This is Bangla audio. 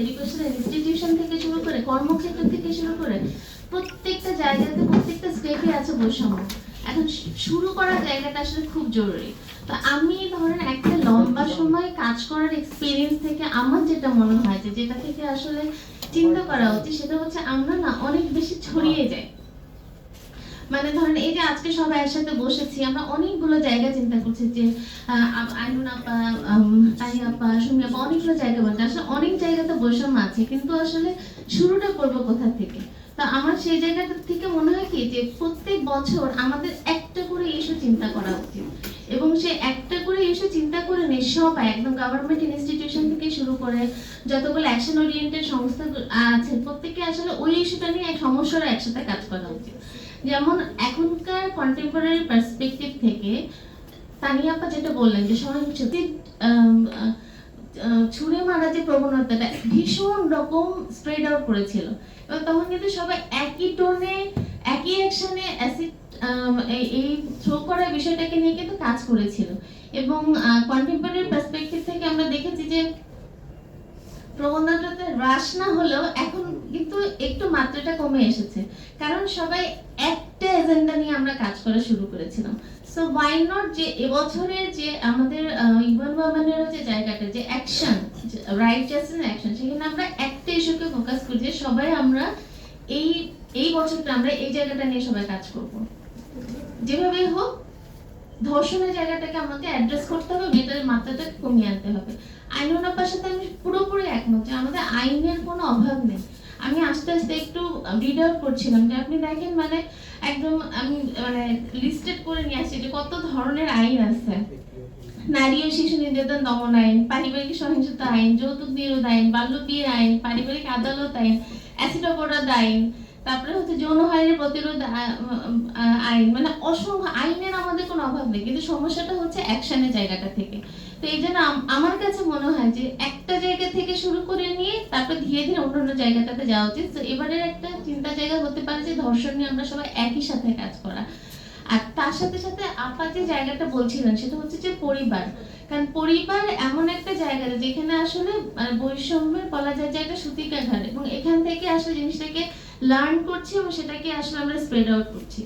এডুকেশনাল ইনস্টিটিউশন থেকে শুরু করে কর্মক্ষেত্র থেকে শুরু করে প্রত্যেকটা জায়গাতে প্রত্যেকটা স্টেপে আছে বৈষম্য। এখন শুরু করার জায়গাটা আসলে খুব জরুরি। তো আমি ধরেন একটা লম্বা সময় কাজ করার এক্সপিরিয়েন্স থেকে আমার যেটা মনে হয় যে যেটা থেকে আসলে চিন্তা করা উচিত সেটা হচ্ছে আমরা না অনেক বেশি ছড়িয়ে যাই। মানে ধরেন এই যে আজকে সবাই একসাথে বসেছি, আমরা অনেকগুলো জায়গা চিন্তা করছি যে আইনুন আপা, তাই আপা, সুমি আপা, অনেকগুলো জায়গা বলতে আসলে অনেক জায়গাতে বৈষম্য আছে, কিন্তু আসলে শুরুটা করবো কোথা থেকে? তো আমার সেই জায়গাটা থেকে মনে হয় কি যে প্রত্যেক বছর আমাদের একটা করে ইস্যু চিন্তা করা উচিত, এবং সে একটা করে ইস্যু চিন্তা করে নিয়ে সবাই একদম গভর্নমেন্ট ইনস্টিটিউশন থেকে শুরু করে যতগুলো অ্যাকশন ওরিয়েন্টেড সংস্থা আছে প্রত্যেকে আসলে ওই ইস্যুটা নিয়ে এক সমস্যার একসাথে কাজ করা উচিত। যেমন এখনকার কন্টেম্পোরারি পার্সপেক্টিভ থেকে তানিয়া আপা যেটা বললেন যে সহিংসতা ছুঁড়ে মারা যে প্রবণতাটা ভীষণ রকম স্প্রেড আউট করেছিল, এবং তখন কিন্তু সবাই একই টোনে একই অ্যাকশনে অ্যাসিড এই থ্রো করার বিষয়টাকে নিয়ে কিন্তু কাজ করেছিল। এবং কন্টেম্পোরারি পার্সপেক্টিভ থেকে আমরা দেখেছি যে প্রবণতাটা হ্রাস না হলেও এখন কিন্তু একটু মাত্রাটা কমে এসেছে, কারণ সবাই একটা এজেন্ডা নিয়ে আমরা কাজ করা শুরু করেছিলাম। সো ওয়াই নট যে এবছরের যে আমাদের ইউএন ওয়ামেনের যে জায়গাটা যে অ্যাকশন, রাইট জাস্টিস অ্যাকশন, সেখানে আমরা একটা ইস্যুকে ফোকাস করি যে সবাই আমরা এই এই বছরটা আমরা এই জায়গাটা নিয়ে সবাই কাজ করব, যেভাবে হোক ধর্ষণের জায়গাটাকে আমাকে অ্যাড্রেস করতে হবে, এটার মাত্রাটা কমিয়ে আনতে হবে। আইনুন আপার সাথে আমি পুরোপুরি একমত যে আমাদের আইনের কোনো অভাব নেই। আমি আস্তে আস্তে একটু রিড আউট করছিলাম যে আপনি দেখেন মানে একদম আমি মানে লিস্টেড করে নিয়ে আসছি যে কত ধরনের আইন আছে। নারী ও শিশু নির্যাতন দমন আইন, পারিবারিক সহিংসতা আইন, যৌতুক নিরোধ আইন, বাল্য বিয়ের আইন, পারিবারিক আদালত আইন, অ্যাসিড অপরাধ আইন, তারপরে হচ্ছে যৌন হয়রানি প্রতিরোধ আইন, মানে অসংখ্য আইনের আমাদের কোনো অভাব নেই, কিন্তু সমস্যাটা হচ্ছে অ্যাকশনের জায়গাটা থেকে। তো এই জন্য আমার কাছে মনে হয় যে একটা জায়গা থেকে শুরু করে নিয়ে তারপর ধীরে ধীরে অন্যান্য জায়গাটাতে যাওয়া উচিত। তো এবারের একটা চিন্তা জায়গা হতে পারে যে ধর্ষণ নিয়ে আমরা সবাই একই সাথে কাজ করা। আর তার সাথে সাথে আপা যে জায়গাটা বলছিলেন সেটা হচ্ছে যে পরিবার, কারণ পরিবার এমন একটা জায়গা যেখানে আসলে বৈষম্যের বলা যায় যে একটা সূতিকাঘাত, এবং এখান থেকে আসলে জিনিসটাকে লার্ন করছি এবং সেটাকে আসলে আমরা স্প্রেড আউট করছি।